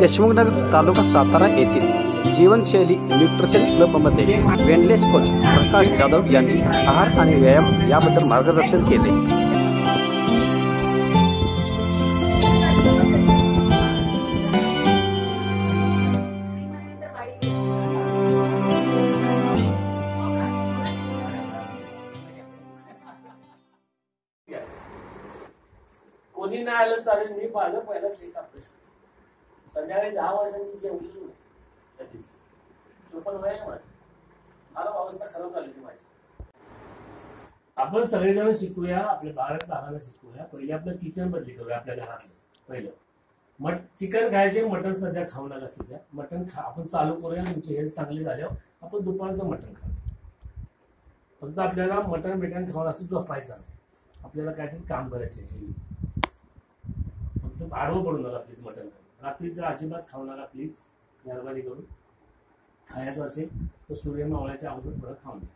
देशमुखनगर तालुका सातारा येथील जीवनशैली न्यूट्रिशन क्लबमध्ये वेनलेस कोच प्रकाश जाधव यांनी आहार आणि व्यायाम याबद्दल मार्गदर्शन केले। कोणी नाही आलं चालेल, मी माझं पहिला सेट अभ्यास संध्याकाळी 10 वर्षांनी जेवली नाही कधीच, तो पण वय माझी फार अवस्था खराब झाली माझी। आपण सगळेजण शिकूया, आपल्या भारत भागाला शिकूया। पहिले आपलं किचन बदली करूया आपल्या घरातलं। पहिलं चिकन खायचे, मटन सध्या खाऊ नका। सध्या मटन आपण चालू करूया, तुमची हेल्थ चांगली झाल्यावर आपण दुपारचं मटन खाऊ। फक्त आपल्याला मटन खाऊन असं झोपायचं नाही, आपल्याला काहीतरी काम करायचे। फक्त आडवं पडू नका प्लीज, मटन रात्रीचं अजिबात खाऊ नका प्लीज, मेहरबानी करून। खायचं असेल तर सूर्य मावळ्याच्या अगोदर थोडं खाऊन घ्या।